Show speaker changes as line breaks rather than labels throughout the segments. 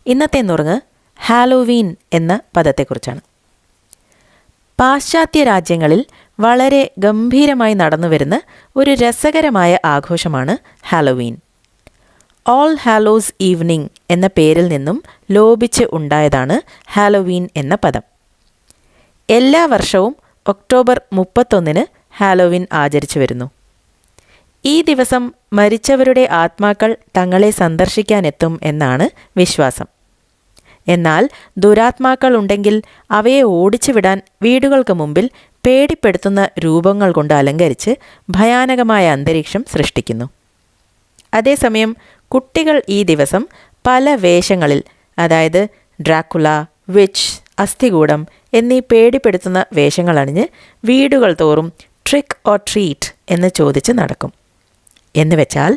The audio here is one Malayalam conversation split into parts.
ഇന്നത്തെ നുറുങ്ങ് ഹാലോവീൻ എന്ന പദത്തെക്കുറിച്ചാണ്. പാശ്ചാത്യ രാജ്യങ്ങളിൽ വളരെ ഗംഭീരമായി നടന്നുവരുന്ന ഒരു രസകരമായ ആഘോഷമാണ് ഹാലോവീൻ. ഓൾ ഹാലോസ് ഈവനിംഗ് എന്ന പേരിൽ നിന്നും ലോപിച്ച് ഉണ്ടായതാണ് ഹാലോവീൻ എന്ന പദം. എല്ലാ വർഷവും ഒക്ടോബർ 31 ഹാലോവീൻ ആചരിച്ചു വരുന്നു. ഈ ദിവസം മരിച്ചവരുടെ ആത്മാക്കൾ തങ്ങളെ സന്ദർശിക്കാനെത്തും എന്നാണ് വിശ്വാസം. എന്നാൽ ദുരാത്മാക്കൾ ഉണ്ടെങ്കിൽ അവയെ ഓടിച്ചുവിടാൻ വീടുകൾക്ക് മുമ്പിൽ പേടിപ്പെടുത്തുന്ന രൂപങ്ങൾ കൊണ്ട് അലങ്കരിച്ച് ഭയാനകമായ അന്തരീക്ഷം സൃഷ്ടിക്കുന്നു. അതേസമയം കുട്ടികൾ ഈ ദിവസം പല വേഷങ്ങളിൽ, അതായത് ഡ്രാക്കുള, വിച്ച്, അസ്ഥികൂടം എന്നീ പേടിപ്പെടുത്തുന്ന വേഷങ്ങൾ അണിഞ്ഞ് വീടുകൾ തോറും ട്രിക്ക് ഓർ ട്രീറ്റ് എന്ന് ചോദിച്ച് നടക്കും. എന്നുവെച്ചാൽ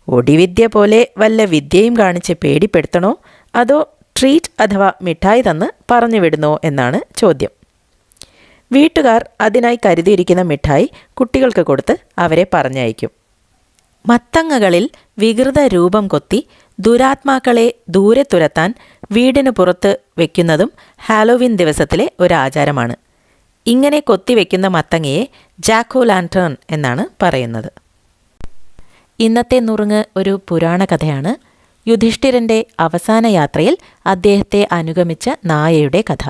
ഒടിവിദ്യ പോലെ വല്ല വിദ്യയും കാണിച്ച് പേടിപ്പെടുത്തണോ അതോ ട്രീറ്റ് അഥവാ മിഠായി തന്ന് പറഞ്ഞു വിടുന്നോ എന്നാണ് ചോദ്യം. വീട്ടുകാർ അതിനായി കരുതിയിരിക്കുന്ന മിഠായി കുട്ടികൾക്ക് കൊടുത്ത് അവരെ പറഞ്ഞയക്കും. മത്തങ്ങകളിൽ വികൃത രൂപം കൊത്തി ദുരാത്മാക്കളെ ദൂരെ തുരത്താൻ വീടിന് പുറത്ത് വയ്ക്കുന്നതും ഹാലോവീൻ ദിവസത്തിലെ ഒരു ആചാരമാണ്. ഇങ്ങനെ കൊത്തിവെക്കുന്ന മത്തങ്ങയെ ജാക്ക് ഓ ലാന്റേൺ എന്നാണ് പറയുന്നത്. ഇന്നത്തെ നുറുങ്ങ് ഒരു പുരാണ കഥയാണ്. യുധിഷ്ഠിരൻ്റെ അവസാന യാത്രയിൽ അദ്ദേഹത്തെ അനുഗമിച്ച നായയുടെ കഥ.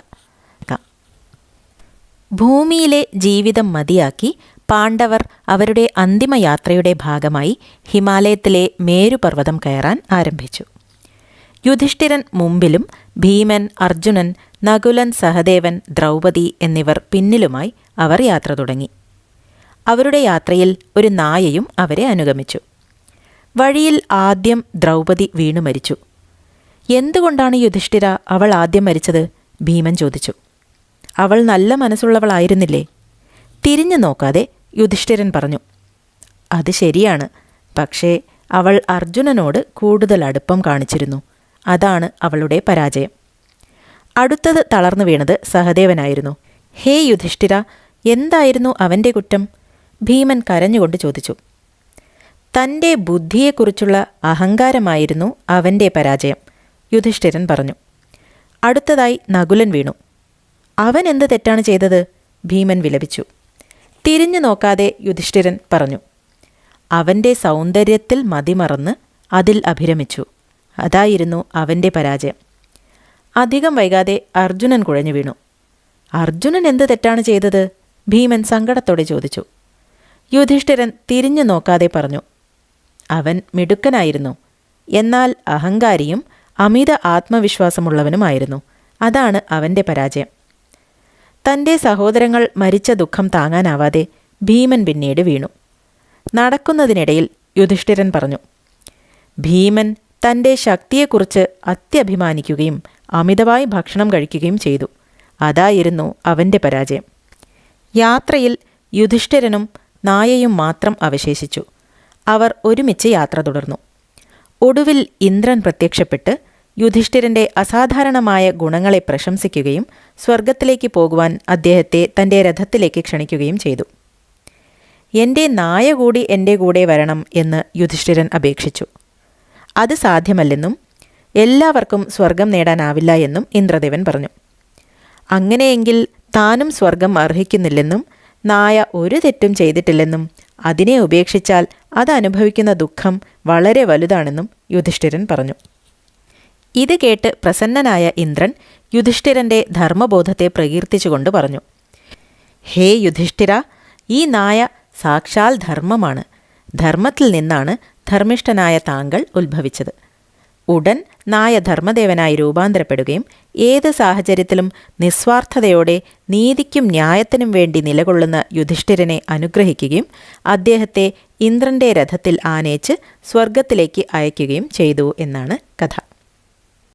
ഭൂമിയിലെ ജീവിതം മതിയാക്കി പാണ്ഡവർ അവരുടെ അന്തിമയാത്രയുടെ ഭാഗമായി ഹിമാലയത്തിലെ മേരുപർവ്വതം കയറാൻ ആരംഭിച്ചു. യുധിഷ്ഠിരൻ മുമ്പിലും ഭീമൻ, അർജുനൻ, നകുലൻ, സഹദേവൻ, ദ്രൗപദി എന്നിവർ പിന്നിലുമായി അവർ യാത്ര തുടങ്ങി. അവരുടെ യാത്രയിൽ ഒരു നായയും അവരെ അനുഗമിച്ചു. വഴിയിൽ ആദ്യം ദ്രൗപദി വീണു മരിച്ചു. എന്തുകൊണ്ടാണ് യുധിഷ്ഠിര അവൾ ആദ്യം മരിച്ചത്? ഭീമൻ ചോദിച്ചു. അവൾ നല്ല മനസ്സുള്ളവളായിരുന്നില്ലേ? തിരിഞ്ഞു നോക്കാതെ യുധിഷ്ഠിരൻ പറഞ്ഞു. അത് ശരിയാണ്, പക്ഷേ അവൾ അർജുനനോട് കൂടുതൽ അടുപ്പം കാണിച്ചിരുന്നു. അതാണ് അവളുടെ പരാജയം. അടുത്തത് തളർന്നു വീണത് സഹദേവനായിരുന്നു. ഹേ യുധിഷ്ഠിര, എന്തായിരുന്നു അവൻ്റെ കുറ്റം? ഭീമൻ കരഞ്ഞുകൊണ്ട് ചോദിച്ചു. തൻ്റെ ബുദ്ധിയെക്കുറിച്ചുള്ള അഹങ്കാരമായിരുന്നു അവൻ്റെ പരാജയം, യുധിഷ്ഠിരൻ പറഞ്ഞു. അടുത്തതായി നകുലൻ വീണു. അവൻ എന്ത് തെറ്റാണ് ചെയ്തത്? ഭീമൻ വിലപിച്ചു. തിരിഞ്ഞു നോക്കാതെ യുധിഷ്ഠിരൻ പറഞ്ഞു. അവൻ്റെ സൗന്ദര്യത്തിൽ മതിമറന്ന് അതിൽ അഭിരമിച്ചു. അതായിരുന്നു അവൻ്റെ പരാജയം. അധികം വൈകാതെ അർജുനൻ കുഴഞ്ഞു വീണു. അർജുനൻ എന്ത് തെറ്റാണ് ചെയ്തത്? ഭീമൻ സങ്കടത്തോടെ ചോദിച്ചു. യുധിഷ്ഠിരൻ തിരിഞ്ഞു നോക്കാതെ പറഞ്ഞു. അവൻ മിടുക്കനായിരുന്നു, എന്നാൽ അഹങ്കാരിയും അമിത ആത്മവിശ്വാസമുള്ളവനുമായിരുന്നു. അതാണ് അവൻ്റെ പരാജയം. തൻ്റെ സഹോദരങ്ങൾ മരിച്ച ദുഃഖം താങ്ങാനാവാതെ ഭീമൻ പിന്നീട് വീണു. നടക്കുന്നതിനിടയിൽ യുധിഷ്ഠിരൻ പറഞ്ഞു. ഭീമൻ തൻ്റെ ശക്തിയെക്കുറിച്ച് അത്യഭിമാനിക്കുകയും അമിതമായി ഭക്ഷണം കഴിക്കുകയും ചെയ്തു. അതായിരുന്നു അവൻ്റെ പരാജയം. യാത്രയിൽ യുധിഷ്ഠിരനും നായയും മാത്രം അവശേഷിച്ചു. അവർ ഒരുമിച്ച് യാത്ര തുടർന്നു. ഒടുവിൽ ഇന്ദ്രൻ പ്രത്യക്ഷപ്പെട്ട് യുധിഷ്ഠിരൻ്റെ അസാധാരണമായ ഗുണങ്ങളെ പ്രശംസിക്കുകയും സ്വർഗത്തിലേക്ക് പോകുവാൻ അദ്ദേഹത്തെ തൻ്റെ രഥത്തിലേക്ക് ക്ഷണിക്കുകയും ചെയ്തു. എൻ്റെ നായ കൂടി എൻ്റെ കൂടെ വരണം എന്ന് യുധിഷ്ഠിരൻ അപേക്ഷിച്ചു. അത് സാധ്യമല്ലെന്നും എല്ലാവർക്കും സ്വർഗം നേടാനാവില്ല എന്നും ഇന്ദ്രദേവൻ പറഞ്ഞു. അങ്ങനെയെങ്കിൽ താനും സ്വർഗം അർഹിക്കുന്നില്ലെന്നും നായ ഒരു തെറ്റും ചെയ്തിട്ടില്ലെന്നും അതിനെ ഉപേക്ഷിച്ചാൽ അത് അനുഭവിക്കുന്ന ദുഃഖം വളരെ വലുതാണെന്നും യുധിഷ്ഠിരൻ പറഞ്ഞു. ഇത് കേട്ട് പ്രസന്നനായ ഇന്ദ്രൻ യുധിഷ്ഠിരൻ്റെ ധർമ്മബോധത്തെ പ്രകീർത്തിച്ചുകൊണ്ട് പറഞ്ഞു. ഹേ യുധിഷ്ഠിര, ഈ നായ സാക്ഷാൽ ധർമ്മമാണ്. ധർമ്മത്തിൽ നിന്നാണ് ധർമ്മിഷ്ഠനായ താങ്കൾ ഉത്ഭവിച്ചത്. ഉടൻ നായ ധർമ്മദേവനായി രൂപാന്തരപ്പെടുകയും ഏത് സാഹചര്യത്തിലും നിസ്വാർത്ഥതയോടെ നീതിക്കും ന്യായത്തിനും വേണ്ടി നിലകൊള്ളുന്ന യുധിഷ്ഠിരനെ അനുഗ്രഹിക്കുകയും അദ്ദേഹത്തെ ഇന്ദ്രൻ്റെ രഥത്തിൽ ആനയിച്ച് സ്വർഗത്തിലേക്ക് അയക്കുകയും ചെയ്തു എന്നാണ് കഥ.